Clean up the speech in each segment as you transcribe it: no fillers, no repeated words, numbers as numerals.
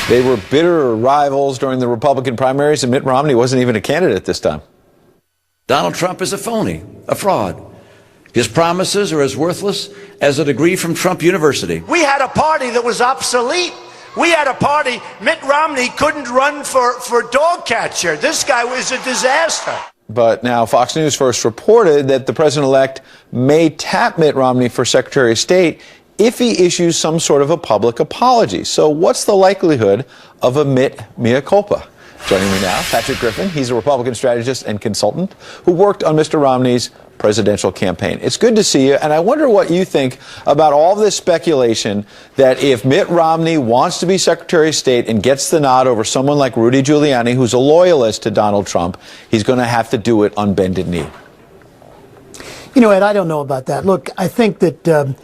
They were bitter rivals during the Republican primaries, and Mitt Romney wasn't even a candidate this time. Donald Trump is a phony, a fraud. His promises are as worthless as a degree from Trump University. We had a party that was obsolete. We had a party. Mitt Romney couldn't run for dog catcher. This guy was a disaster. But now Fox News first reported that the president-elect may tap Mitt Romney for Secretary of State if he issues some sort of a public apology. So what's the likelihood of a Mitt mea culpa? Joining me now, Patrick Griffin. He's a Republican strategist and consultant who worked on Mr. Romney's presidential campaign. It's good to see you, and I wonder what you think about all this speculation that if Mitt Romney wants to be Secretary of State and gets the nod over someone like Rudy Giuliani, who's a loyalist to Donald Trump, he's going to have to do it on bended knee. You know, Ed, I don't know about that. Look, I think that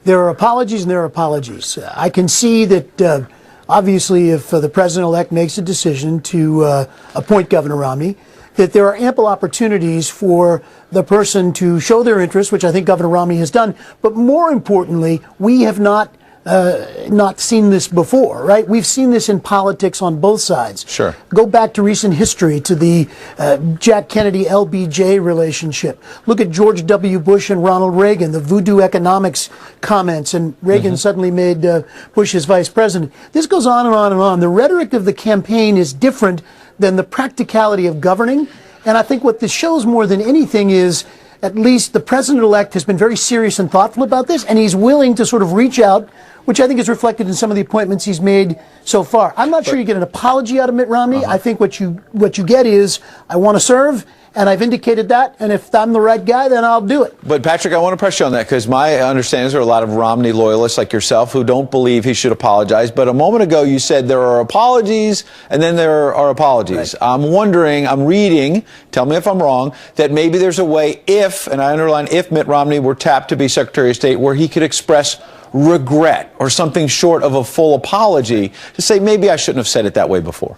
there are apologies and there are apologies. I can see that obviously if the president-elect makes a decision to appoint Governor Romney, that there are ample opportunities for the person to show their interest, which I think Governor Romney has done. But more importantly, we have not seen this before, right? We've seen this in politics on both sides. Sure. Go back to recent history, to the Jack Kennedy-LBJ relationship. Look at George W. Bush and Ronald Reagan, the voodoo economics comments, and Reagan suddenly made Bush his vice president. This goes on and on and on. The rhetoric of the campaign is different than the practicality of governing. And I think what this shows more than anything is at least the president-elect has been very serious and thoughtful about this, and he's willing to sort of reach out, which I think is reflected in some of the appointments he's made so far. I'm not sure you get an apology out of Mitt Romney. I think what you get is, I want to serve, and I've indicated that, and if I'm the right guy, then I'll do it. But Patrick, I want to press you on that, because my understanding is there are a lot of Romney loyalists like yourself who don't believe he should apologize. But a moment ago you said there are apologies and then there are apologies. Right. I'm wondering, I'm reading, tell me if I'm wrong, that maybe there's a way if, and I underline if, Mitt Romney were tapped to be Secretary of State, where he could express regret or something short of a full apology to say, maybe I shouldn't have said it that way before.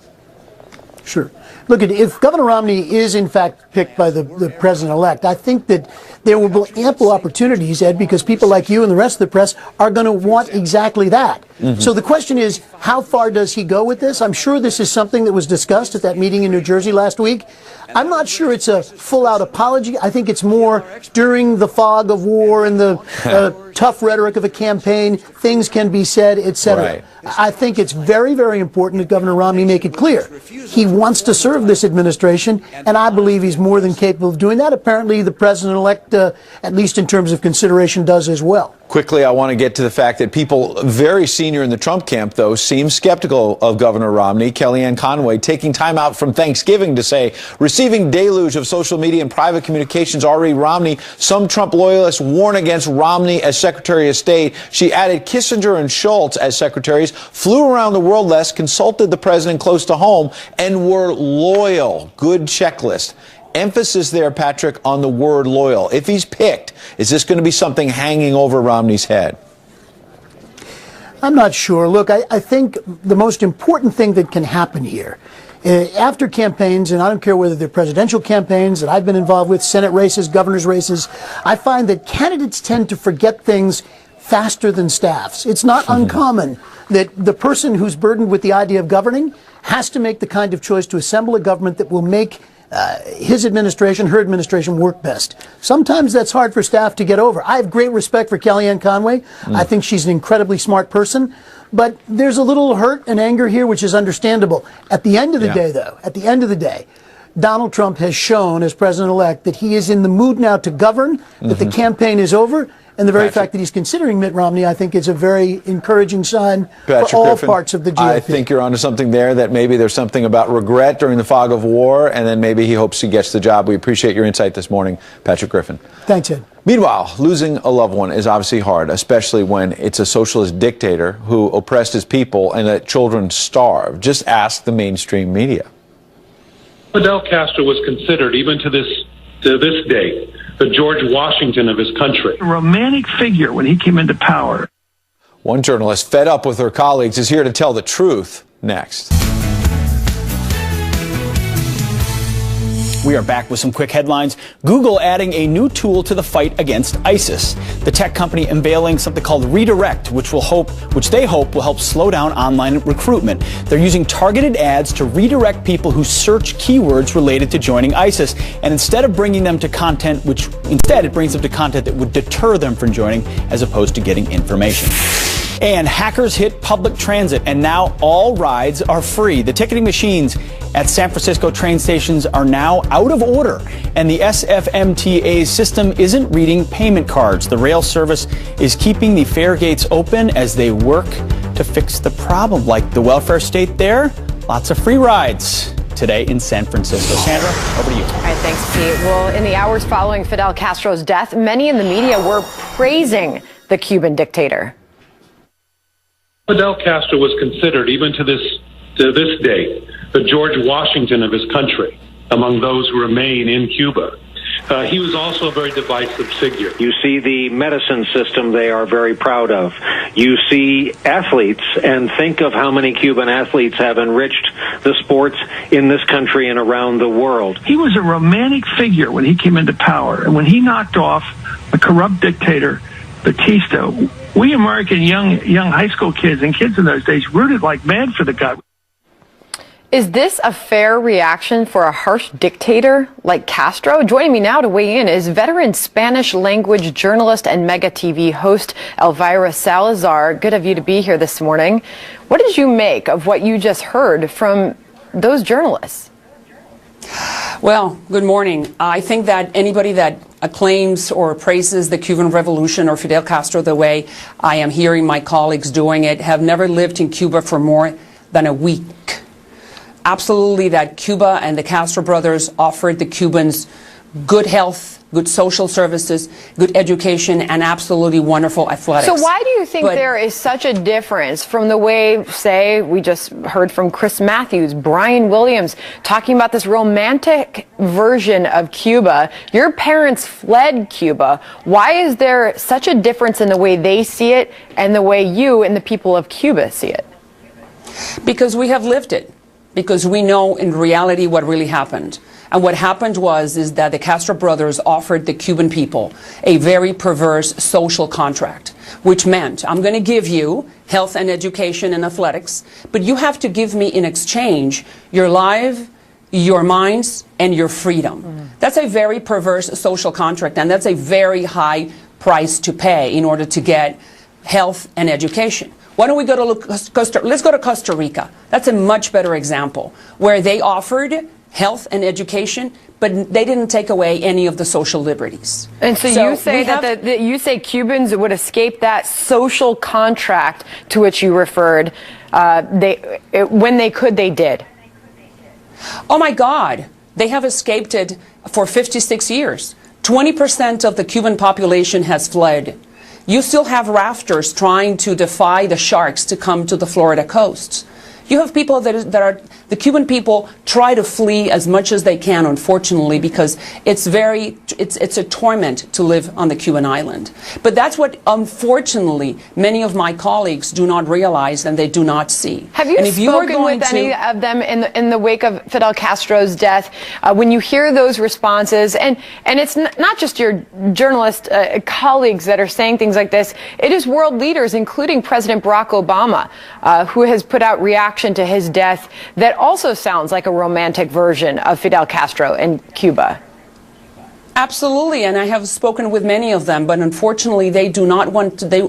Sure. Look, if Governor Romney is in fact picked by the president-elect, I think that there will be ample opportunities, Ed, because people like you and the rest of the press are going to want exactly that. So the question is, how far does he go with this? I'm sure this is something that was discussed at that meeting in New Jersey last week. I'm not sure it's a full-out apology. I think it's more during the fog of war and the tough rhetoric of a campaign, things can be said, etc. Right. I think it's very, very important that Governor Romney make it clear he wants to serve this administration, and I believe he's more than capable of doing that. Apparently, the president-elect, at least in terms of consideration, does as well. Quickly, I want to get to the fact that people very senior in the Trump camp, though, seem skeptical of Governor Romney. Kellyanne Conway taking time out from Thanksgiving to say, receiving deluge of social media and private communications already Romney. Some Trump loyalists warn against Romney as Secretary of State. She added Kissinger and Schultz as secretaries, flew around the world less, consulted the president close to home, and were loyal. Good checklist. Emphasis there, Patrick, on the word loyal. If he's picked, is this going to be something hanging over Romney's head? I'm not sure. Look, I think the most important thing that can happen here, after campaigns, and I don't care whether they're presidential campaigns that I've been involved with, Senate races, governor's races, I find that candidates tend to forget things faster than staffs. It's not uncommon that the person who's burdened with the idea of governing has to make the kind of choice to assemble a government that will make his administration, her administration, work best. Sometimes that's hard for staff to get over. I have great respect for Kellyanne Conway. I think she's an incredibly smart person. But there's a little hurt and anger here, which is understandable. At the end of the day, though, at the end of the day, Donald Trump has shown as president-elect that he is in the mood now to govern, that the campaign is over. And the very fact that he's considering Mitt Romney, I think, is a very encouraging sign for all Griffin, parts of the GOP. I think you're onto something there, that maybe there's something about regret during the fog of war, and then maybe he hopes he gets the job. We appreciate your insight this morning, Patrick Griffin. Thanks, Ed. Meanwhile, losing a loved one is obviously hard, especially when it's a socialist dictator who oppressed his people and let children starve. Just ask the mainstream media. Fidel Castro was considered, even to this day, the George Washington of his country. A romantic figure when he came into power. One journalist fed up with her colleagues is here to tell the truth next. We are back with some quick headlines. Google adding a new tool to the fight against ISIS. The tech company unveiling something called Redirect, which they hope will help slow down online recruitment. They're using targeted ads to redirect people who search keywords related to joining ISIS, and instead of bringing them to content, it brings them to content that would deter them from joining, as opposed to getting information. And hackers hit public transit, and now all rides are free. The ticketing machines at San Francisco train stations are now out of order, and the SFMTA's system isn't reading payment cards. The rail service is keeping the fare gates open as they work to fix the problem. Like the welfare state there, lots of free rides today in San Francisco. Sandra, over to you. All right, thanks, Pete. Well, in the hours following Fidel Castro's death, many in the media were praising the Cuban dictator. Fidel Castro was considered, even to this day, the George Washington of his country among those who remain in Cuba. He was also a very divisive figure. You see the medicine system they are very proud of. You see athletes, and think of how many Cuban athletes have enriched the sports in this country and around the world. He was a romantic figure when he came into power, and when he knocked off a corrupt dictator, Batista, we American young high school kids and kids in those days rooted like mad for the guy. Is this a fair reaction for a harsh dictator like Castro? Joining me now to weigh in is veteran Spanish language journalist and Mega TV host Elvira Salazar. Good of you to be here this morning. What did you make of what you just heard from those journalists? Well, good morning. I think that anybody that acclaims or praises the Cuban Revolution or Fidel Castro the way I am hearing my colleagues doing it have never lived in Cuba for more than a week. Absolutely, that Cuba and the Castro brothers offered the Cubans good health, good social services, good education, and absolutely wonderful athletics. So why do you think there is such a difference from the way, say, we just heard from Chris Matthews, Brian Williams, talking about this romantic version of Cuba? Your parents fled Cuba. Why is there such a difference in the way they see it and the way you and the people of Cuba see it? Because we have lived it. Because we know in reality what really happened. And what happened is that the Castro brothers offered the Cuban people a very perverse social contract, which meant I'm going to give you health and education and athletics, but you have to give me in exchange your life, your minds, and your freedom. That's a very perverse social contract, and that's a very high price to pay in order to get health and education. Why don't we go to let's go to Costa Rica. That's a much better example, where they offered health and education, but they didn't take away any of the social liberties. And so you say that you say Cubans would escape that social contract to which you referred. When they could, they did. Oh my God, they have escaped it for 56 years. 20% of the Cuban population has fled. You still have rafters trying to defy the sharks to come to the Florida coast. You have people the Cuban people try to flee as much as they can, unfortunately, because it's a torment to live on the Cuban island. But that's what, unfortunately, many of my colleagues do not realize and they do not see. Have you spoken with any of them in the wake of Fidel Castro's death? When you hear those responses, and it's not just your journalist colleagues that are saying things like this, it is world leaders, including President Barack Obama, who has put out reaction to his death that also sounds like a romantic version of Fidel Castro in Cuba. Absolutely, and I have spoken with many of them, but unfortunately they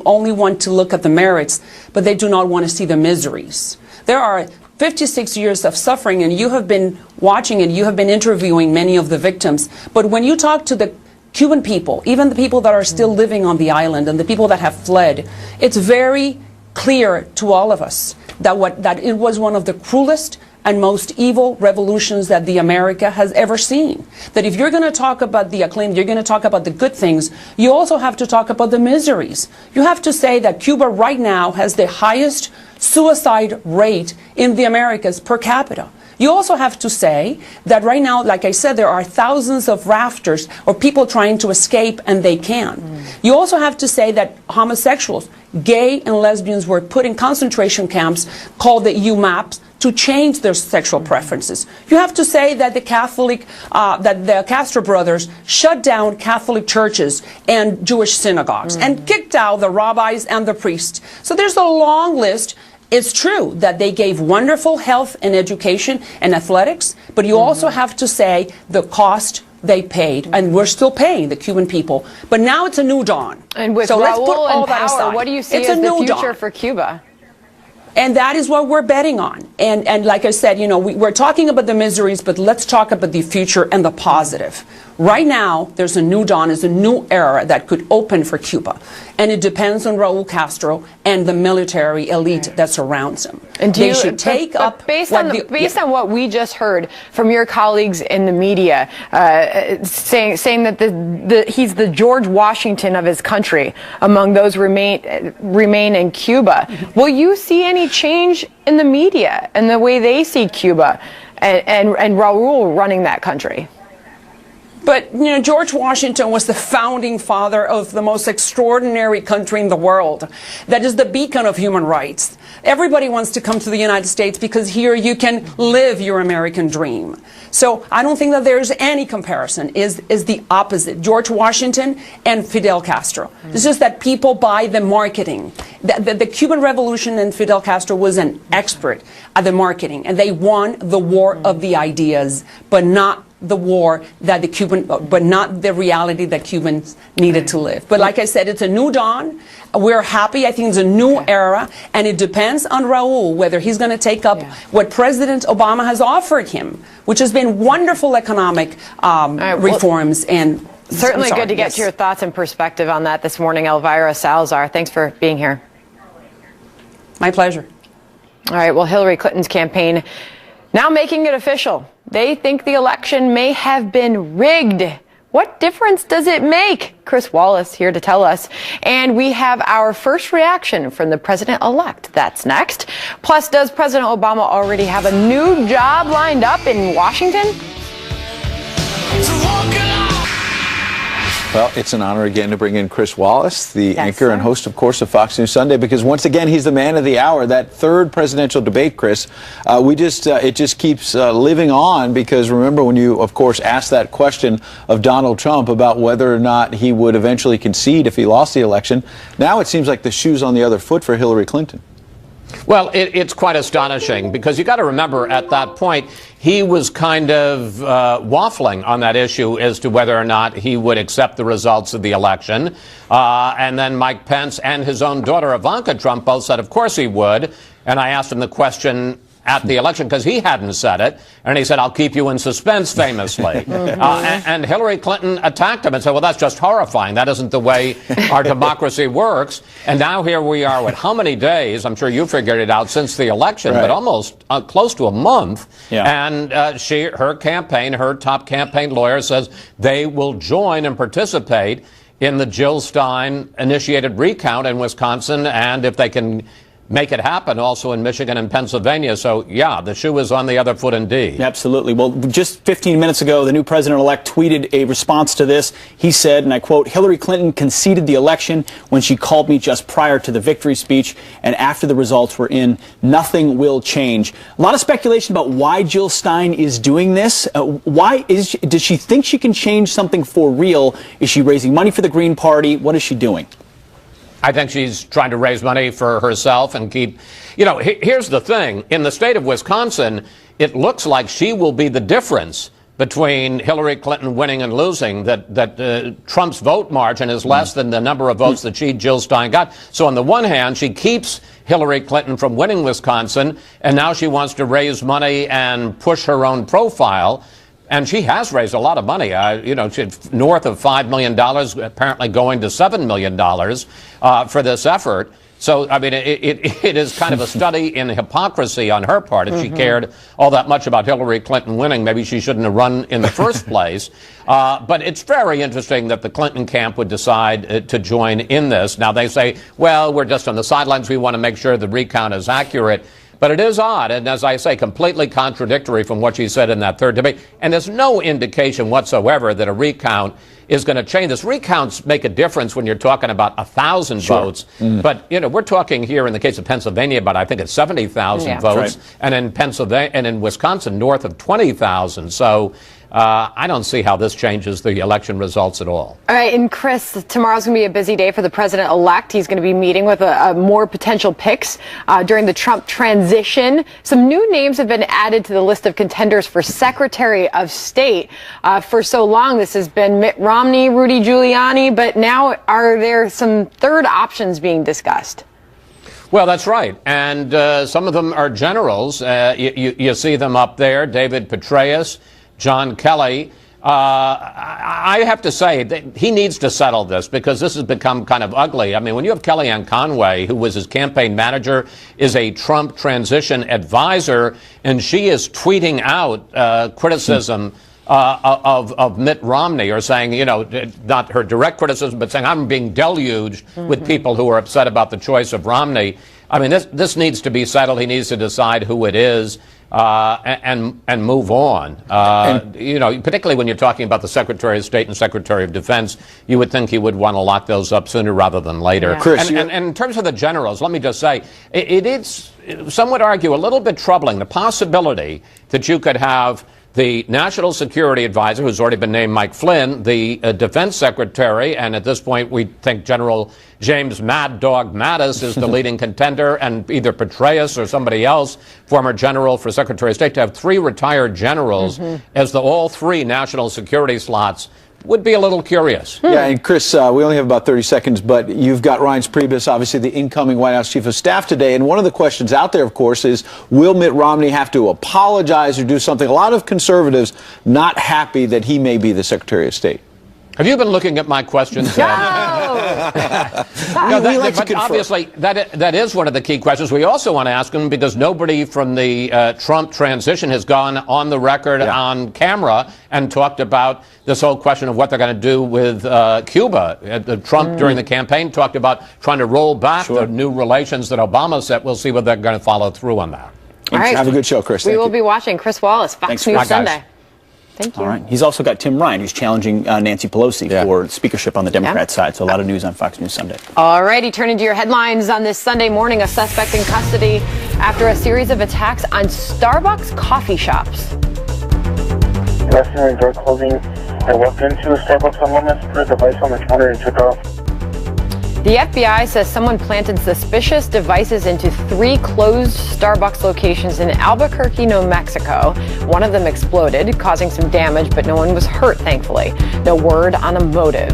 only want to look at the merits, but they do not want to see the miseries. There are 56 years of suffering, and you have been watching and you have been interviewing many of the victims, but when you talk to the Cuban people, even the people that are still living on the island and the people that have fled, it's very clear to all of us that it was one of the cruelest and most evil revolutions that the America has ever seen. That if you're going to talk about the acclaim, you're going to talk about the good things, you also have to talk about the miseries. You have to say that Cuba right now has the highest suicide rate in the Americas per capita. You also have to say that right now, like I said, there are thousands of rafters or people trying to escape and they can't. You also have to say that homosexuals, gay and lesbians were put in concentration camps called the UMAPs to change their sexual preferences. You have to say that the Castro brothers shut down Catholic churches and Jewish synagogues and kicked out the rabbis and the priests. So there's a long list. It's true that they gave wonderful health and education and athletics, but you also have to say the cost they paid, and we're still paying the Cuban people. But now it's a new dawn. And with so let's put Raul all in that power, aside. what do you see It's as a the new future dawn. for Cuba? And that is what we're betting on. And like I said, you know, we're talking about the miseries, but let's talk about the future and the positive. Right now, there's a new dawn, there's a new era that could open for Cuba. And it depends on Raul Castro and the military elite that surrounds him. And they should take up based on what we just heard from your colleagues in the media, saying that he's the George Washington of his country among those remain in Cuba. Will you see any change in the media and the way they see Cuba and Raul running that country? But, you know, George Washington was the founding father of the most extraordinary country in the world that is the beacon of human rights. Everybody wants to come to the United States because here you can live your American dream. So I don't think that there's any comparison. Is the opposite. George Washington and Fidel Castro. It's just that people buy the marketing. The Cuban Revolution and Fidel Castro was an expert at the marketing, and they won the war of the ideas, but not the war that but not the reality that Cubans needed to live. But like I said, it's a new dawn. We're happy. I think it's a new era, and it depends on Raul whether he's going to take up what President Obama has offered him, which has been wonderful economic reforms. And certainly good to get your thoughts and perspective on that this morning, Elvira Salazar. Thanks for being here. My pleasure. All right. Well, Hillary Clinton's campaign now making it official. They think the election may have been rigged. What difference does it make? Chris Wallace here to tell us. And we have our first reaction from the president-elect. That's next. Plus, does President Obama already have a new job lined up in Washington? Well, it's an honor again to bring in Chris Wallace, the anchor and host, of course, of Fox News Sunday, because once again, he's the man of the hour. That third presidential debate, Chris, it just keeps living on, because remember when you, of course, asked that question of Donald Trump about whether or not he would eventually concede if he lost the election. Now it seems like the shoe's on the other foot for Hillary Clinton. Well, it's quite astonishing, because you got to remember at that point he was kind of waffling on that issue as to whether or not he would accept the results of the election. And then Mike Pence and his own daughter Ivanka Trump both said, of course he would. And I asked him the question at the election because he hadn't said it, and he said, I'll keep you in suspense, famously. And Hillary Clinton attacked him and said, well, that's just horrifying. That isn't the way our democracy works. And now here we are with how many days, I'm sure you figured it out, since the election, but almost close to a month. And her campaign, her top campaign lawyer says they will join and participate in the Jill Stein initiated recount in Wisconsin, and if they can make it happen also in Michigan and Pennsylvania. So, yeah, the shoe is on the other foot indeed. Absolutely. Well, just 15 minutes ago, the new president-elect tweeted a response to this. He said, and I quote, Hillary Clinton conceded the election when she called me just prior to the victory speech, and after the results were in, nothing will change. A lot of speculation about why Jill Stein is doing this. Does she think she can change something for real? Is she raising money for the Green Party? What is she doing? I think she's trying to raise money for herself and keep, here's the thing. In the state of Wisconsin, it looks like she will be the difference between Hillary Clinton winning and losing, that Trump's vote margin is less than the number of votes that Jill Stein got. So on the one hand, she keeps Hillary Clinton from winning Wisconsin, and now she wants to raise money and push her own profile. And she has raised a lot of money, she's north of $5 million, apparently going to $7 million for this effort. So, I mean, it is kind of a study in hypocrisy on her part. If she cared all that much about Hillary Clinton winning, maybe she shouldn't have run in the first place. But it's very interesting that the Clinton camp would decide to join in this. Now, they say, well, we're just on the sidelines. We want to make sure the recount is accurate. But it is odd, and as I say, completely contradictory from what she said in that third debate. And there's no indication whatsoever that a recount is going to change this. Recounts make a difference when you're talking about 1,000 votes. But, you know, we're talking here in the case of Pennsylvania about, I think it's 70,000 votes. Right. And in Pennsylvania and in Wisconsin, north of 20,000. So I don't see how this changes the election results at all. All right, and Chris, tomorrow's going to be a busy day for the president-elect. He's going to be meeting with more potential picks during the Trump transition. Some new names have been added to the list of contenders for Secretary of State. For so long, this has been Mitt Romney, Rudy Giuliani, but now are there some third options being discussed? Well, that's right. And some of them are generals. You see them up there, David Petraeus, John Kelly. I have to say that he needs to settle this because this has become kind of ugly. I mean, when you have Kellyanne Conway, who was his campaign manager, is a Trump transition advisor, and she is tweeting out criticism of Mitt Romney, or saying, you know, not her direct criticism, but saying, I'm being deluged with people who are upset about the choice of Romney. I mean, this needs to be settled. He needs to decide who it is. And move on. You know, particularly when you're talking about the Secretary of State and Secretary of Defense, you would think he would want to lock those up sooner rather than later. Yeah. Chris, and in terms of the generals, let me just say, it is, some would argue, a little bit troubling, the possibility that you could have the National Security Advisor, who's already been named Mike Flynn, the Defense Secretary, and at this point we think General James Mad Dog Mattis is the leading contender, and either Petraeus or somebody else, former general for Secretary of State, to have three retired generals as all three national security slots would be a little curious. Yeah, and Chris, we only have about 30 seconds, but you've got Reince Priebus, obviously the incoming White House Chief of Staff today, and one of the questions out there, of course, is will Mitt Romney have to apologize or do something? A lot of conservatives not happy that he may be the Secretary of State. Have you been looking at my questions? No. Obviously, that is one of the key questions. We also want to ask him because nobody from the Trump transition has gone on the record on camera and talked about this whole question of what they're going to do with Cuba. Trump, during the campaign, talked about trying to roll back the new relations that Obama set. We'll see whether they're going to follow through on that. All right. Have a good show, Chris. We will be watching. Chris Wallace, Fox News Sunday. Thank you. All right. He's also got Tim Ryan, who's challenging Nancy Pelosi for speakership on the Democrat side. So a lot of news on Fox News Sunday. All righty. Turning to your headlines on this Sunday morning. A suspect in custody after a series of attacks on Starbucks coffee shops. Listener door closing and walked into a Starbucks on Lomas, put a device on the counter and took off. The FBI says someone planted suspicious devices into 3 closed Starbucks locations in Albuquerque, New Mexico. One of them exploded, causing some damage, but no one was hurt, thankfully. No word on a motive.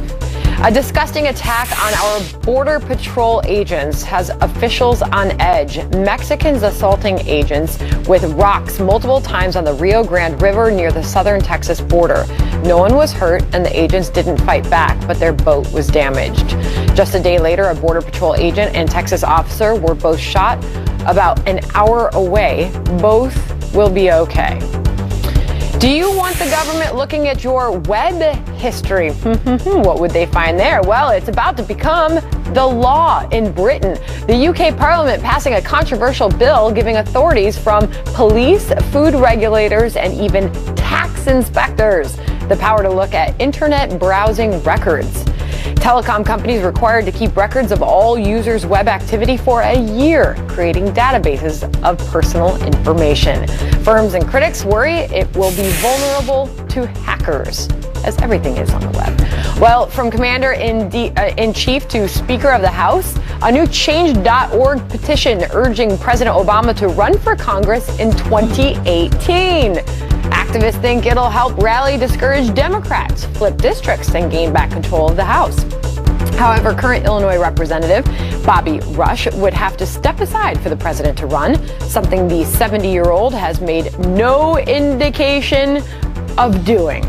A disgusting attack on our Border Patrol agents has officials on edge. Mexicans assaulting agents with rocks multiple times on the Rio Grande River near the southern Texas border. No one was hurt and the agents didn't fight back, but their boat was damaged. Just a day later, a Border Patrol agent and Texas officer were both shot about an hour away. Both will be okay. Do you want the government looking at your web history? What would they find there? Well, it's about to become the law in Britain. The UK Parliament passing a controversial bill giving authorities from police, food regulators, and even tax inspectors the power to look at internet browsing records. Telecom companies required to keep records of all users' web activity for a year, creating databases of personal information. Firms and critics worry it will be vulnerable to hackers, as everything is on the web. Well, from Commander-in-Chief to Speaker of the House, a new Change.org petition urging President Obama to run for Congress in 2018. Activists think it'll help rally discouraged Democrats, flip districts, and gain back control of the House. However, current Illinois Representative Bobby Rush would have to step aside for the president to run, something the 70-year-old has made no indication of doing.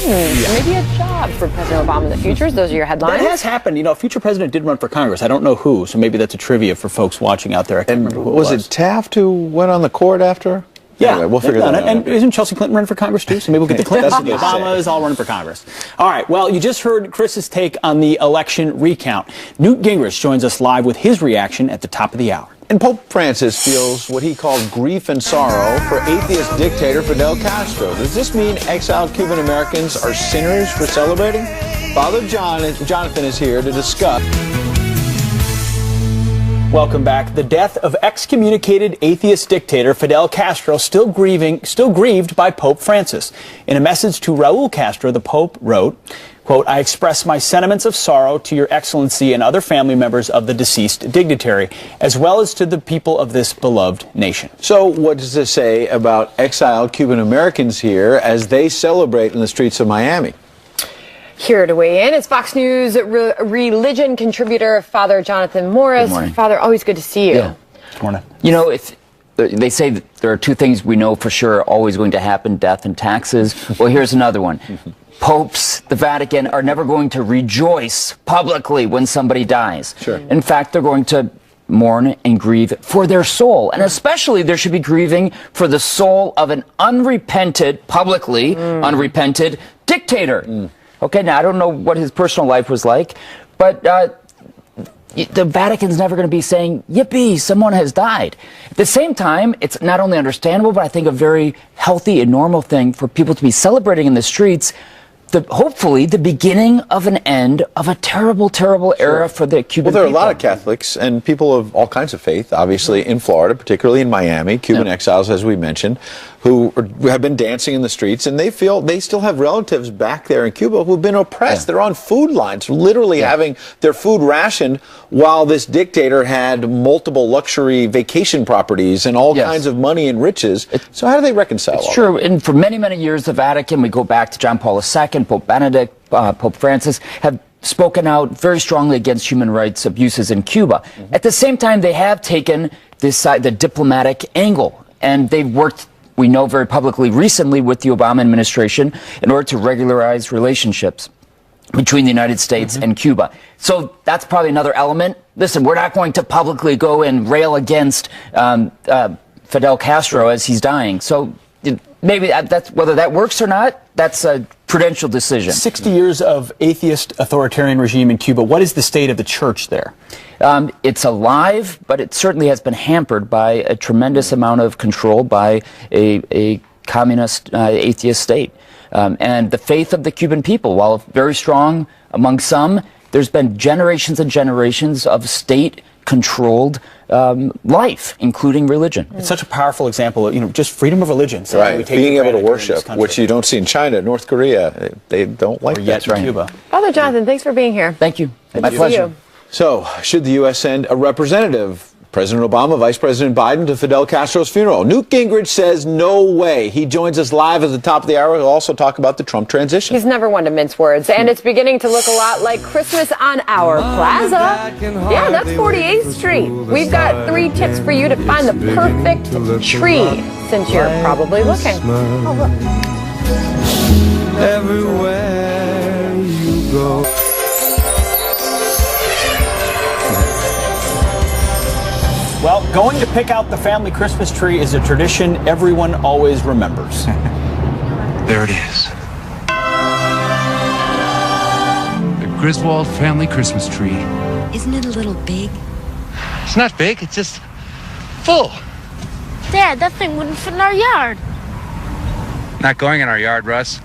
Maybe a job for President Obama in the future. Those are your headlines. That has happened. You know, a future president did run for Congress. I don't know who, so maybe that's a trivia for folks watching out there. I can't remember who it was. Was it Taft who went on the court after? Yeah, anyway, we'll figure that out. And isn't Chelsea Clinton running for Congress too? So maybe we'll get the Clintons and the Obamas all running for Congress. All right, well, you just heard Chris's take on the election recount. Newt Gingrich joins us live with his reaction at the top of the hour. And Pope Francis feels what he called grief and sorrow for atheist dictator Fidel Castro. Does this mean exiled Cuban Americans are sinners for celebrating? Father Jonathan is here to discuss. Welcome back. The death of excommunicated atheist dictator Fidel Castro still grieved by Pope Francis. In a message to Raul Castro, the Pope wrote, quote, "I express my sentiments of sorrow to your excellency and other family members of the deceased dignitary, as well as to the people of this beloved nation." So what does this say about exiled Cuban Americans here as they celebrate in the streets of Miami? Here to weigh in is Fox News religion contributor Father Jonathan Morris. Good morning. Father, always good to see you. Yeah. Good morning. You know, if they say that there are two things we know for sure are always going to happen, death and taxes. Well, here's another one. Popes, the Vatican, are never going to rejoice publicly when somebody dies. Sure. In fact, they're going to mourn and grieve for their soul. And especially there should be grieving for the soul of an unrepented, publicly unrepented dictator. Okay, now I don't know what his personal life was like, but the Vatican's never going to be saying, yippee, someone has died. At the same time, it's not only understandable, but I think a very healthy and normal thing for people to be celebrating in the streets, hopefully the beginning of an end of a terrible, terrible era for the Cuban people. Well, there are a lot of Catholics and people of all kinds of faith, obviously, in Florida, particularly in Miami, Cuban exiles, as we mentioned, who have been dancing in the streets, and they feel they still have relatives back there in Cuba who've been oppressed. They're on food lines, literally having their food rationed while this dictator had multiple luxury vacation properties and all kinds of money and riches. So how do they reconcile all It's true, and for many, many years, the Vatican, we go back to John Paul II, Pope Benedict, Pope Francis, have spoken out very strongly against human rights abuses in Cuba. At the same time, they have taken this side, the diplomatic angle, and they've worked, we know, very publicly recently with the Obama administration in order to regularize relationships between the United States and Cuba. So that's probably another element. Listen, we're not going to publicly go and rail against Fidel Castro as he's dying. So maybe that's, whether that works or not, that's a prudential decision. 60 years of atheist authoritarian regime in Cuba. What is the state of the church there? It's alive, but it certainly has been hampered by a tremendous amount of control by a communist atheist state. And the faith of the Cuban people, while very strong among some, there's been generations and generations of state-controlled life, including religion. It's such a powerful example of, just freedom of religion. So right, being able to worship, which you don't see in China, North Korea. They don't like that. Yet in Cuba. Father Jonathan, thanks for being here. Thank you. Good My to see pleasure. you. So, should the U.S. send a representative, President Obama, Vice President Biden, to Fidel Castro's funeral? Newt Gingrich says no way. He joins us live at the top of the hour. He'll also talk about the Trump transition. He's never one to mince words, and it's beginning to look a lot like Christmas on our plaza. Yeah, that's 48th Street. We've got 3 tips for you to find the perfect tree, since you're probably looking. Oh, look. Everywhere you go. Well, going to pick out the family Christmas tree is a tradition everyone always remembers. There it is. The Griswold family Christmas tree. Isn't it a little big? It's not big, it's just full. Dad, that thing wouldn't fit in our yard. Not going in our yard, Russ.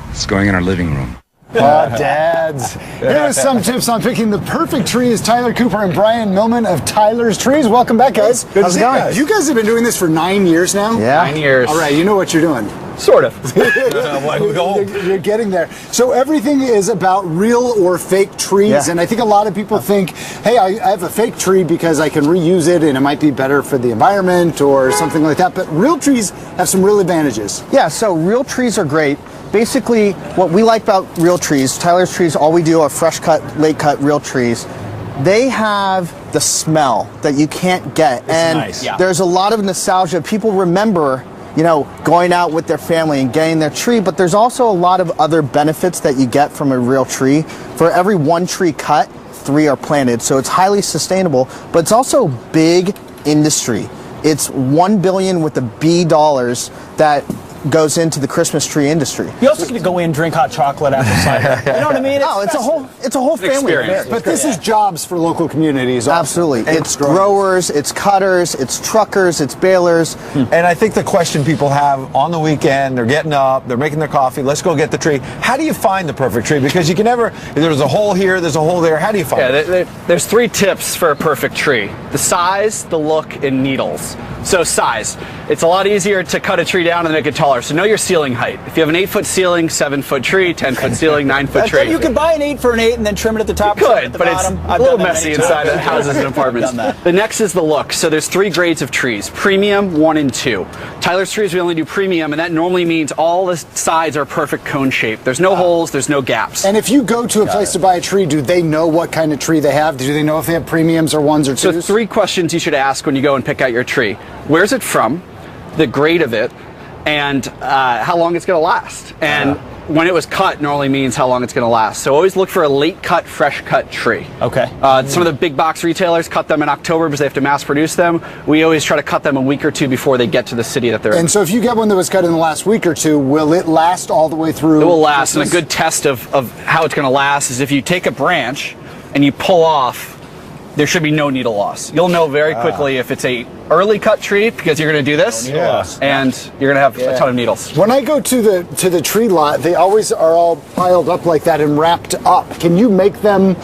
It's going in our living room. Dads. Here are some tips on picking the perfect trees. Tyler Cooper and Brian Millman of Tyler's Trees. Welcome back, guys. How's it going? You guys have been doing this for 9 years now? Yeah. 9 years. All right, you know what you're doing. Sort of. You're getting there. So everything is about real or fake trees, and I think a lot of people think, hey, I have a fake tree because I can reuse it and it might be better for the environment or something like that, but real trees have some real advantages. Yeah, so real trees are great. Basically, what we like about real trees, Tyler's Trees, all we do are fresh cut, late cut real trees. They have the smell that you can't get, and there's a lot of nostalgia. People remember, going out with their family and getting their tree, but there's also a lot of other benefits that you get from a real tree. For every 1 tree cut, 3 are planted, so it's highly sustainable, but it's also big industry. It's $1 billion with a B dollars that goes into the Christmas tree industry. You also get to go in, drink hot chocolate, apple cider. You know what I mean? It's a whole family experience. But this is jobs for local communities. Absolutely. It's growers, it's cutters, it's truckers, it's balers. And I think the question people have on the weekend, they're getting up, they're making their coffee, let's go get the tree. How do you find the perfect tree? Because you can never, there's a hole here, there's a hole there. How do you find it? There's 3 tips for a perfect tree: the size, the look, and needles. So size. It's a lot easier to cut a tree down and make it taller. So know your ceiling height. If you have an 8-foot ceiling, 7-foot tree, 10-foot ceiling, 9-foot tree. You can buy an 8 for an 8 and then trim it at the top. You could, but it's a little messy inside of houses and apartments. The next is the look. So there's 3 grades of trees: premium, 1, and 2. Tyler's trees, we only do premium, and that normally means all the sides are perfect cone shape. There's no holes, there's no gaps. And if you go to a place to buy a tree, do they know what kind of tree they have? Do they know if they have premiums or 1s or 2s? So 3 questions you should ask when you go and pick out your tree: where's it from, the grade of it, and how long it's going to last. And when it was cut normally means how long it's going to last. So always look for a late cut, fresh cut tree. Okay. Some of the big box retailers cut them in October because they have to mass produce them. We always try to cut them a week or 2 before they get to the city that they're in. And so if you get one that was cut in the last week or 2, will it last all the way through? It will last. And a good test of how it's going to last is if you take a branch and you pull off, there should be no needle loss. You'll know very quickly if it's a early cut tree because you're going to do this, and you're going to have a ton of needles. When I go to the tree lot, they always are all piled up like that and wrapped up. Can you make them?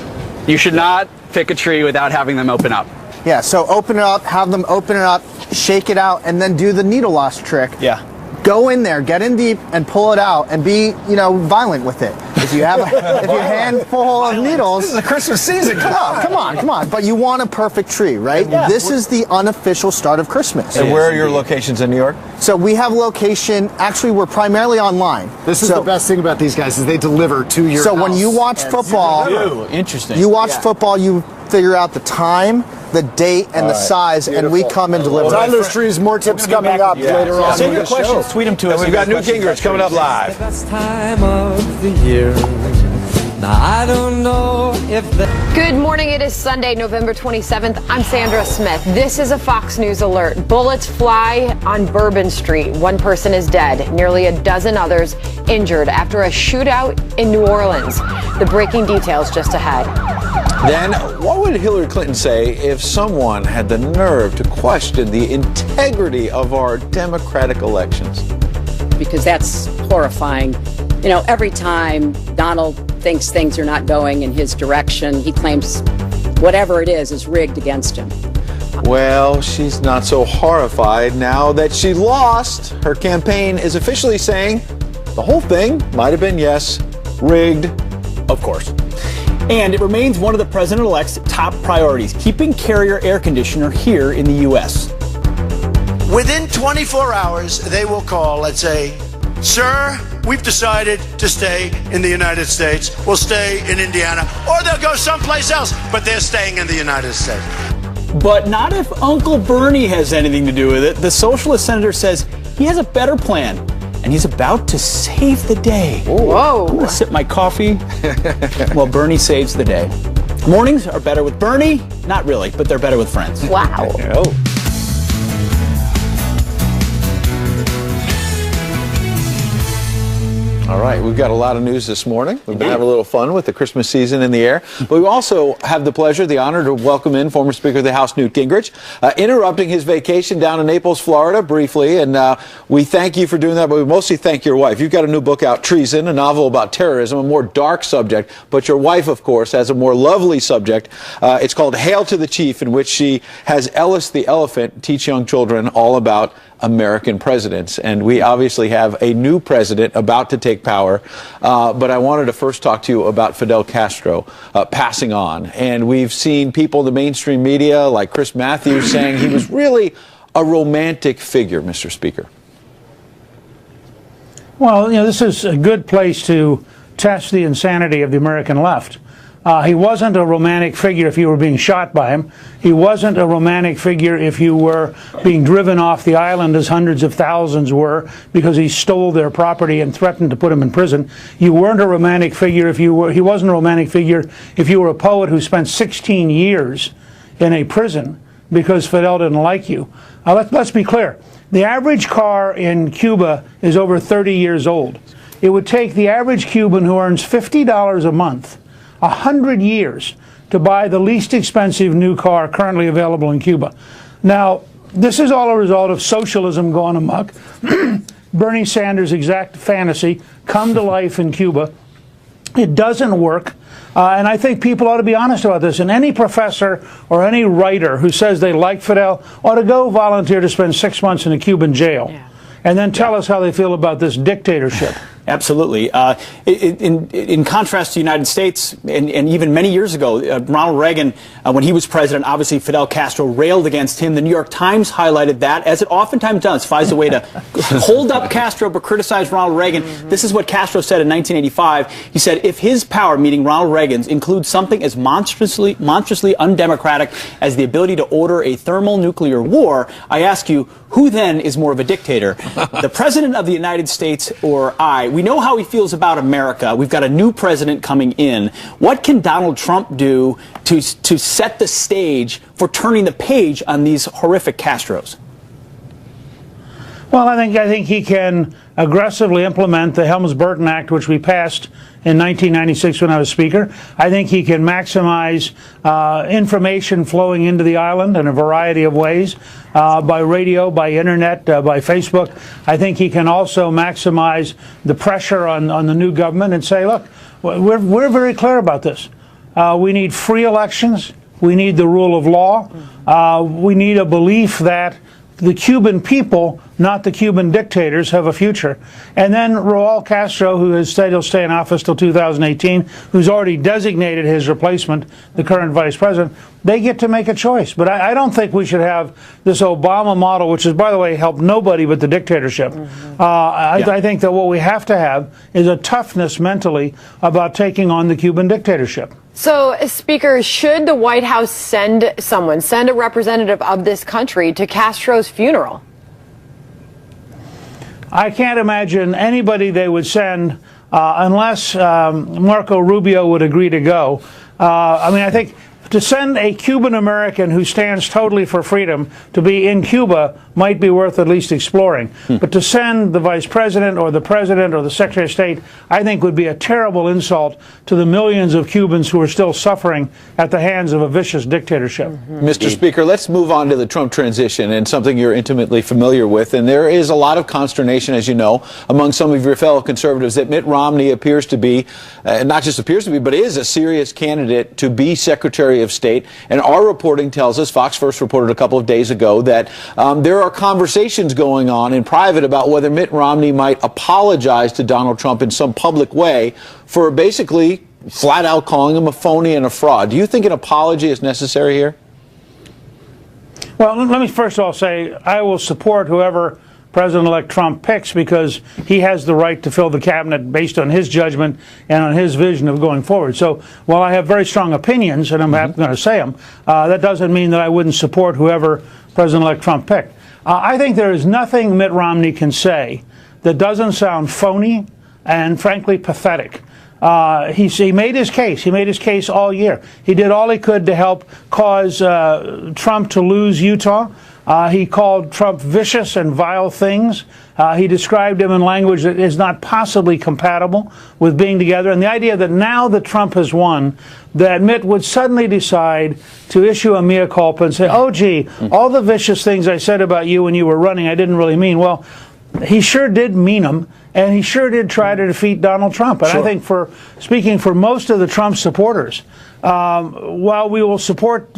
You should not pick a tree without having them open up. Yeah, so open it up, have them open it up, shake it out, and then do the needle loss trick. Yeah. Go in there, get in deep, and pull it out, and be, violent with it. If you have if you handful of needles, this is the Christmas season. Come on. But you want a perfect tree, right? Yeah. This is the unofficial start of Christmas. And where are your locations in New York? So we have location. Actually, we're primarily online. This is the best thing about these guys is they deliver to your house. When you watch football, interesting. You watch football, you figure out the time, the date, and the size, and we come and deliver. Tyler's Trees, more tips coming up later on. Send your questions, tweet them to us. We've got Newt Gingrich coming up live. Best time of the year. Now I don't know if Good morning. It is Sunday, November 27th. I'm Sandra Smith. This is a Fox News alert. Bullets fly on Bourbon Street. 1 person is dead. Nearly a dozen others injured after a shootout in New Orleans. The breaking details just ahead. Then, what would Hillary Clinton say if someone had the nerve to question the integrity of our democratic elections? Because that's horrifying. Every time Donald thinks things are not going in his direction, he claims whatever it is rigged against him. Well, she's not so horrified now that she lost. Her campaign is officially saying the whole thing might have been, yes, rigged. Of course. And it remains one of the president-elect's top priorities, keeping Carrier air conditioner here in the U.S. Within 24 hours, they will call and say, "Sir, we've decided to stay in the United States. We'll stay in Indiana," or they'll go someplace else, but they're staying in the United States. But not if Uncle Bernie has anything to do with it. The socialist senator says he has a better plan, and he's about to save the day. Whoa. I'm going to sip my coffee while Bernie saves the day. Mornings are better with Bernie. Not really, but they're better with friends. Wow. Oh. All right, we've got a lot of news this morning. We've been having a little fun with the Christmas season in the air. But we also have the pleasure, the honor to welcome in former Speaker of the House, Newt Gingrich, interrupting his vacation down in Naples, Florida, briefly. And we thank you for doing that, but we mostly thank your wife. You've got a new book out, Treason, a novel about terrorism, a more dark subject. But your wife, of course, has a more lovely subject. It's called Hail to the Chief, in which she has Ellis the elephant teach young children all about American presidents. And we obviously have a new president about to take power. But I wanted to first talk to you about Fidel Castro passing on. And we've seen people in the mainstream media like Chris Matthews saying he was really a romantic figure, Mr. Speaker. Well, this is a good place to test the insanity of the American left. He wasn't a romantic figure if you were being shot by him. He wasn't a romantic figure if you were being driven off the island, as hundreds of thousands were, because he stole their property and threatened to put them in prison. You weren't a romantic figure if you were. He wasn't a romantic figure if you were a poet who spent 16 years in a prison because Fidel didn't like you. Let's be clear. The average car in Cuba is over 30 years old. It would take the average Cuban who earns $50 a month 100 years to buy the least expensive new car currently available in Cuba. Now, this is all a result of socialism gone amok. Bernie Sanders' exact fantasy come to life in Cuba. It doesn't work. And I think people ought to be honest about this. And any professor or any writer who says they like Fidel ought to go volunteer to spend 6 months in a Cuban jail and then tell us how they feel about this dictatorship. Absolutely. In contrast to the United States, and even many years ago, Ronald Reagan, when he was president, obviously Fidel Castro railed against him. The New York Times highlighted that, as it oftentimes does, finds a way to hold up Castro but criticize Ronald Reagan. This is what Castro said in 1985. He said, if his power, meaning Ronald Reagan's, includes something as monstrously undemocratic as the ability to order a thermonuclear war, I ask you, who then is more of a dictator? The President of the United States or I? We know how he feels about America. We've got a new president coming in. What can Donald Trump do to set the stage for turning the page on these horrific Castros? Well, I think he can aggressively implement the Helms-Burton Act, which we passed in 1996 when I was Speaker. I think he can maximize information flowing into the island in a variety of ways, by radio, by internet, by Facebook. I think he can also maximize the pressure on the new government and say, look, we're very clear about this. We need free elections. We need the rule of law. We need a belief that the Cuban people, not the Cuban dictators, have a future. And then Raul Castro, who has said he'll stay in office till 2018, who's already designated his replacement, the current vice president, they get to make a choice. But I don't think we should have this Obama model, which has, by the way, helped nobody but the dictatorship. I think that what we have to have is a toughness mentally about taking on the Cuban dictatorship. So, Speaker, should the White House send a representative of this country to Castro's funeral? I can't imagine anybody they would send unless Marco Rubio would agree to go. I think to send a Cuban American who stands totally for freedom to be in Cuba might be worth at least exploring. But to send the vice president or the president or the secretary of state, I think would be a terrible insult to the millions of Cubans who are still suffering at the hands of a vicious dictatorship. Mr. Speaker, let's move on to the Trump transition and something you're intimately familiar with. And there is a lot of consternation, as you know, among some of your fellow conservatives that Mitt Romney appears to be, not just appears to be, but is a serious candidate to be Secretary of State. And our reporting tells us, Fox First reported a couple of days ago, that there are conversations going on in private about whether Mitt Romney might apologize to Donald Trump in some public way for basically flat out calling him a phony and a fraud. Do you think an apology is necessary here? Well, let me first of all say I will support whoever President-elect Trump picks because he has the right to fill the cabinet based on his judgment and on his vision of going forward. So while I have very strong opinions, and I'm going to say them, that doesn't mean that I wouldn't support whoever President-elect Trump picked. I think there is nothing Mitt Romney can say that doesn't sound phony and, frankly, pathetic. He made his case. He made his case all year. He did all he could to help cause Trump to lose Utah. He called Trump vicious and vile things. He described him in language that is not possibly compatible with being together. And the idea that now that Trump has won, that Mitt would suddenly decide to issue a mea culpa and say, oh, gee, all the vicious things I said about you when you were running, I didn't really mean. Well, he sure did mean them, and he sure did try to defeat Donald Trump. And I think speaking for most of the Trump supporters, while we will support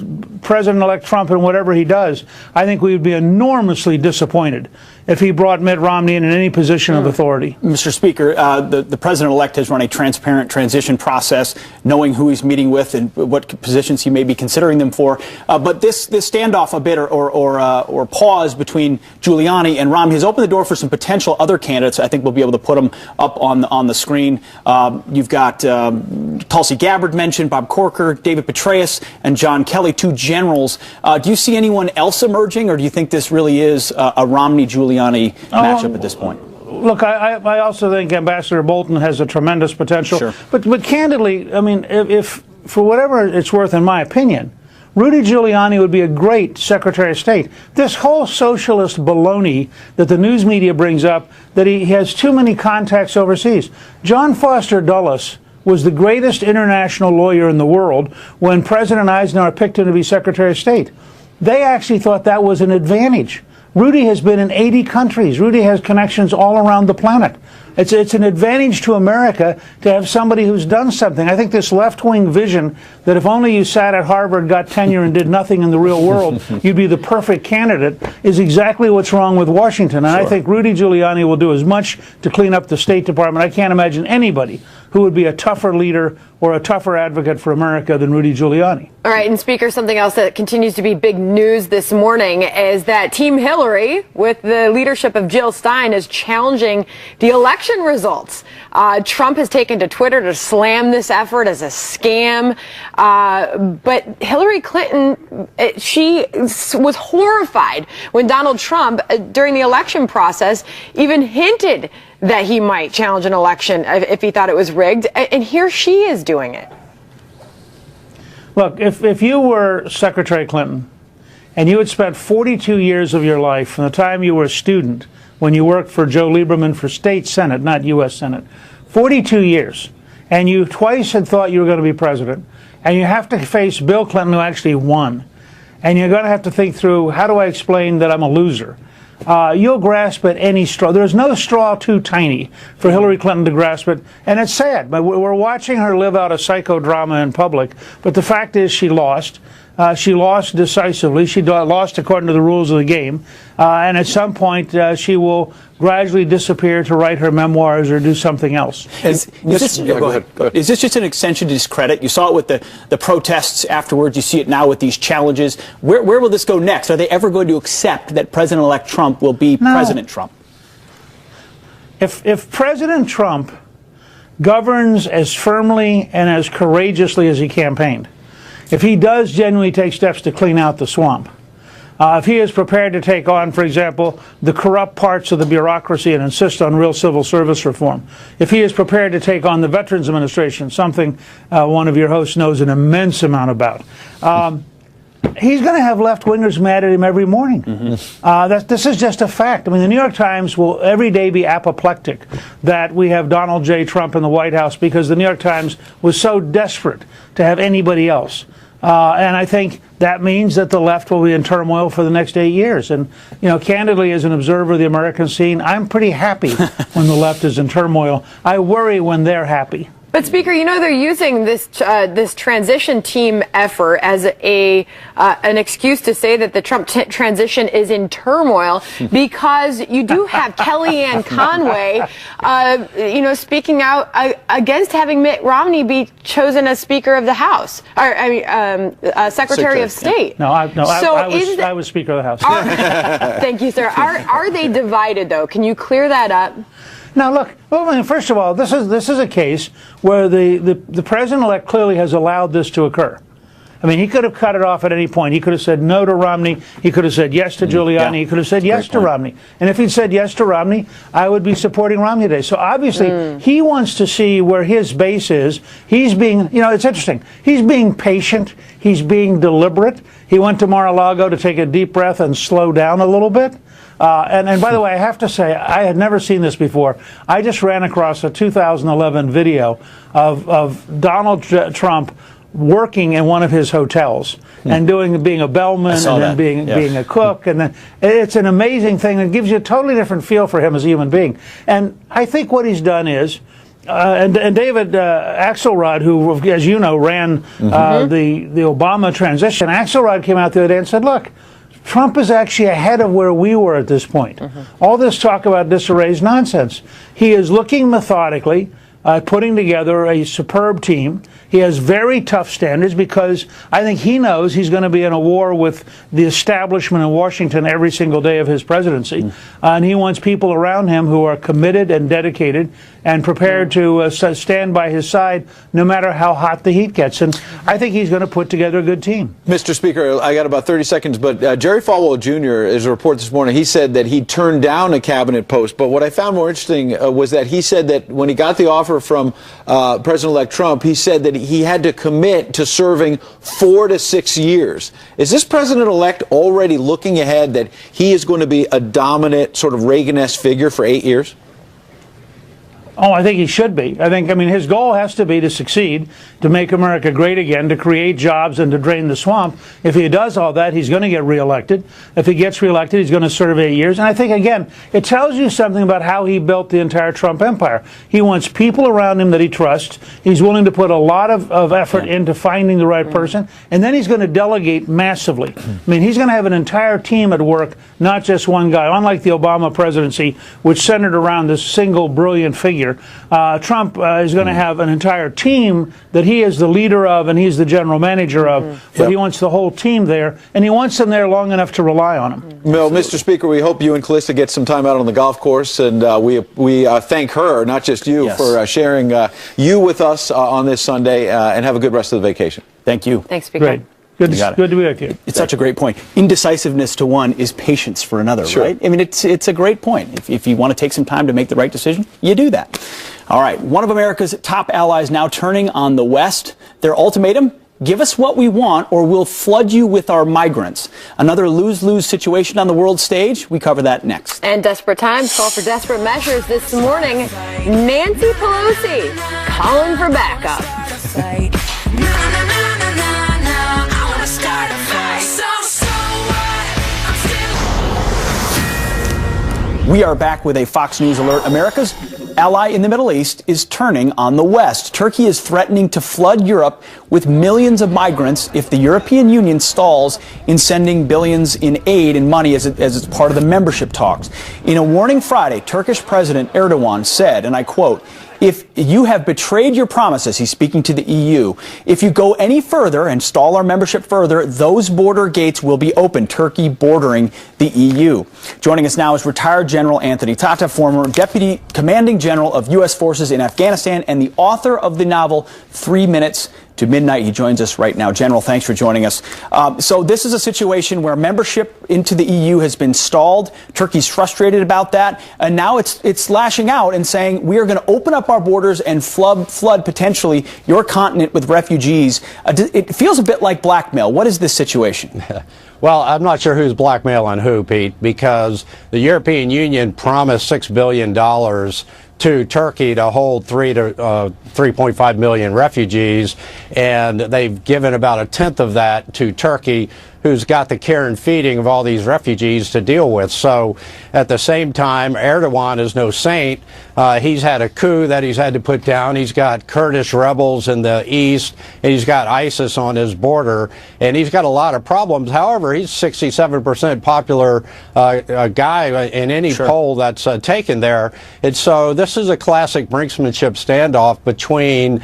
President-elect Trump in whatever he does, I think we would be enormously disappointed if he brought Mitt Romney in any position of authority. Mr. Speaker, the President-elect has run a transparent transition process, knowing who he's meeting with and what positions he may be considering them for. But this standoff a bit or pause between Giuliani and Romney has opened the door for some potential other candidates. I think we'll be able to put them up on the screen. You've got Tulsi Gabbard mentioned, Bob Corker, David Petraeus, and John Kelly, two generals. Do you see anyone else emerging, or do you think this really is a Romney-Giuliani matchup at this point? Look, I also think Ambassador Bolton has a tremendous potential. Sure. But candidly, I mean, if for whatever it's worth, in my opinion, Rudy Giuliani would be a great Secretary of State. This whole socialist baloney that the news media brings up, that he has too many contacts overseas. John Foster Dulles was the greatest international lawyer in the world when President Eisenhower picked him to be Secretary of State. They actually thought that was an advantage. Rudy has been in 80 countries. Rudy has connections all around the planet. It's an advantage to America to have somebody who's done something. I think this left-wing vision that if only you sat at Harvard, got tenure, and did nothing in the real world, you'd be the perfect candidate, is exactly what's wrong with Washington. And I think Rudy Giuliani will do as much to clean up the State Department. I can't imagine anybody who would be a tougher leader or a tougher advocate for America than Rudy Giuliani. All right, and Speaker, something else that continues to be big news this morning is that Team Hillary, with the leadership of Jill Stein, is challenging the election results. Trump has taken to Twitter to slam this effort as a scam. But Hillary Clinton, she was horrified when Donald Trump, during the election process, even hinted that he might challenge an election if he thought it was rigged. And here she is doing it. Look, if you were Secretary Clinton and you had spent 42 years of your life from the time you were a student when you worked for Joe Lieberman for State Senate, not U.S. Senate, 42 years, and you twice had thought you were going to be president, and you have to face Bill Clinton, who actually won, and you're going to have to think through, how do I explain that I'm a loser? You'll grasp at any straw. There's no straw too tiny for Hillary Clinton to grasp it. And it's sad. But we're watching her live out a psychodrama in public. But the fact is she lost. She lost decisively. She lost according to the rules of the game. And at some point, she will gradually disappear to write her memoirs or do something else. Is this just an extension to discredit? You saw it with the protests afterwards. You see it now with these challenges. Where will this go next? Are they ever going to accept that President-elect Trump will be President Trump? If President Trump governs as firmly and as courageously as he campaigned, if he does genuinely take steps to clean out the swamp, if he is prepared to take on, for example, the corrupt parts of the bureaucracy and insist on real civil service reform, if he is prepared to take on the Veterans Administration, something one of your hosts knows an immense amount about, he's going to have left-wingers mad at him every morning. This is just a fact. I mean, the New York Times will every day be apoplectic that we have Donald J. Trump in the White House because the New York Times was so desperate to have anybody else. And I think that means that the left will be in turmoil for the next 8 years. And, you know, candidly, as an observer of the American scene, I'm pretty happy when the left is in turmoil. I worry when they're happy. But Speaker, you know they're using this this transition team effort as an excuse to say that the Trump transition is in turmoil because you do have Kellyanne Conway, you know, speaking out against having Mitt Romney be chosen as Speaker of the House, or Secretary of State. No, I was Speaker of the House. Thank you, sir. Are they divided though? Can you clear that up? Now, look, well, I mean, first of all, this is a case where the president-elect clearly has allowed this to occur. I mean, he could have cut it off at any point. He could have said no to Romney. He could have said yes to Giuliani. He could have said yes to Romney. And if he'd said yes to Romney, I would be supporting Romney today. So obviously, he wants to see where his base is. He's being, you know, it's interesting. He's being patient. He's being deliberate. He went to Mar-a-Lago to take a deep breath and slow down a little bit. And by the way, I have to say, I had never seen this before. I just ran across a 2011 video of Donald Trump working in one of his hotels and being a bellman and then being a cook. And then it's an amazing thing that gives you a totally different feel for him as a human being. And I think what he's done is, and David Axelrod, who, as you know, ran the Obama transition, Axelrod came out the other day and said, look, Trump is actually ahead of where we were at this point. All this talk about disarray is nonsense. He is looking methodically, putting together a superb team. He has very tough standards because I think he knows he's going to be in a war with the establishment in Washington every single day of his presidency. And he wants people around him who are committed and dedicated and prepared to stand by his side no matter how hot the heat gets. And I think he's going to put together a good team. Mr. Speaker, I got about 30 seconds, but Jerry Falwell Jr., is a report this morning, he said that he turned down a cabinet post. But what I found more interesting was that he said that when he got the offer from President-elect Trump, he said that he had to commit to serving 4 to 6 years. Is this president-elect already looking ahead that he is going to be a dominant sort of Reagan-esque figure for 8 years? Oh, I think he should be. I mean, his goal has to be to succeed, to make America great again, to create jobs and to drain the swamp. If he does all that, he's going to get reelected. If he gets reelected, he's going to serve 8 years. And I think, again, it tells you something about how he built the entire Trump empire. He wants people around him that he trusts. He's willing to put a lot of effort into finding the right person. And then he's going to delegate massively. I mean, he's going to have an entire team at work, not just one guy. Unlike the Obama presidency, which centered around this single brilliant figure, Trump is going to have an entire team that he is the leader of and he's the general manager of, but he wants the whole team there, and he wants them there long enough to rely on them. Well, Mr. Speaker, we hope you and Calista get some time out on the golf course, and we thank her, not just you, for sharing you with us on this Sunday, and have a good rest of the vacation. Thank you. Thanks, Speaker. Great. Good to be with you. It's such a great point. Indecisiveness to one is patience for another, right? I mean, it's a great point. If you want to take some time to make the right decision, you do that. All right. One of America's top allies now turning on the West. Their ultimatum: give us what we want or we'll flood you with our migrants. Another lose-lose situation on the world stage. We cover that next. And desperate times call for desperate measures. This morning, Nancy Pelosi calling for backup. We are back with a Fox News alert. America's ally in the Middle East is turning on the West. Turkey is threatening to flood Europe with millions of migrants if the European Union stalls in sending billions in aid and money as it's part of the membership talks. In a warning Friday, Turkish President Erdogan said, and I quote, "If you have betrayed your promises," he's speaking to the EU, "if you go any further and stall our membership further, those border gates will be open," Turkey bordering the EU. Joining us now is retired General Anthony Tata, former Deputy Commanding General of U.S. Forces in Afghanistan and the author of the novel 3 Minutes to Midnight. He joins us right now. General, thanks for joining us. So this is a situation where membership into the EU has been stalled. Turkey's frustrated about that. And now it's lashing out and saying we are going to open up our borders and flood potentially your continent with refugees. It feels a bit like blackmail. What is this situation? Well, I'm not sure who's blackmailing who, Pete, because the European Union promised $6 billion to Turkey to hold 3.5 million refugees, and they've given about a tenth of that to Turkey, who's got the care and feeding of all these refugees to deal with. So at the same time, Erdogan is no saint. He's had a coup that he's had to put down. He's got Kurdish rebels in the east, and he's got ISIS on his border, and he's got a lot of problems. However, he's 67% popular guy in any poll that's taken there. And so this is a classic brinksmanship standoff between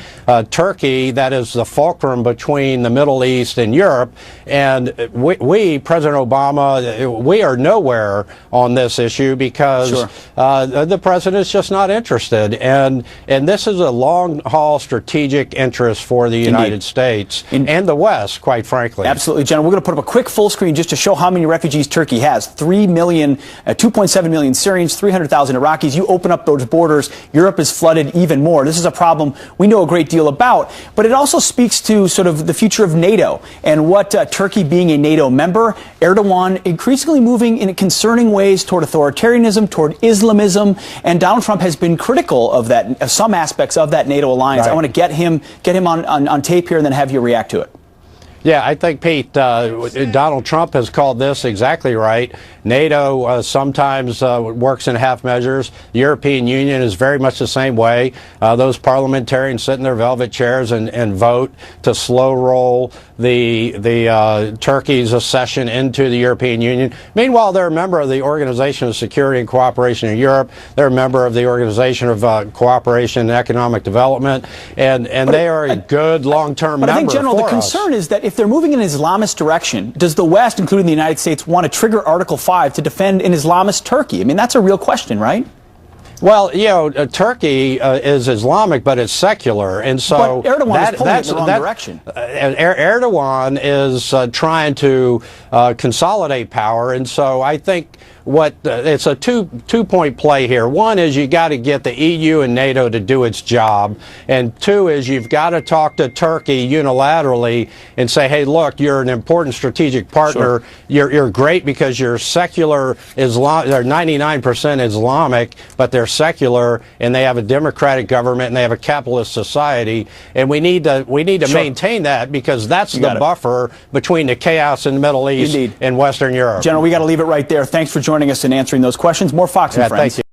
Turkey, that is the fulcrum between the Middle East and Europe, and we, President Obama, we are nowhere on this issue because the president is just not interested. And this is a long-haul strategic interest for the United States and the West, quite frankly. Absolutely, General. We're going to put up a quick full screen just to show how many refugees Turkey has. 3 million, 2.7 million Syrians, 300,000 Iraqis. You open up those borders, Europe is flooded even more. This is a problem we know a great deal about, but it also speaks to sort of the future of NATO and what Turkey being a NATO member, Erdogan increasingly moving in concerning ways toward authoritarianism, toward Islamism, and Donald Trump has been critical of that, of some aspects of that NATO alliance. I want to get him on tape here and then have you react to it. Yeah, I think, Pete, Donald Trump has called this exactly right. NATO sometimes works in half measures. The European Union is very much the same way. Those parliamentarians sit in their velvet chairs and vote to slow roll the Turkey's accession into the European Union. Meanwhile, they're a member of the Organization of Security and Cooperation in Europe. They're a member of the Organization of Cooperation and Economic Development, and they are a good long-term member. But I think, General, the concern is that if they're moving in an Islamist direction, does the West, including the United States, want to trigger Article 5 to defend an Islamist Turkey? I mean, that's a real question, right? Well, you know, Turkey is Islamic, but it's secular, and so but Erdogan is pulling it in the wrong direction. Erdogan is trying to consolidate power, and so I think it's a two-point play here. One is you got to get the EU and NATO to do its job, and two is you've got to talk to Turkey unilaterally and say, hey, look, you're an important strategic partner. Sure. You're great because you're secular Islam. They're 99% Islamic, but they're secular, and they have a democratic government and they have a capitalist society, and we need to sure. maintain that, because that's the buffer between the chaos in the Middle East and Western Europe. General, we got to leave it right there. Thanks for joining us and answering those questions. More Fox and Friends. Thank you.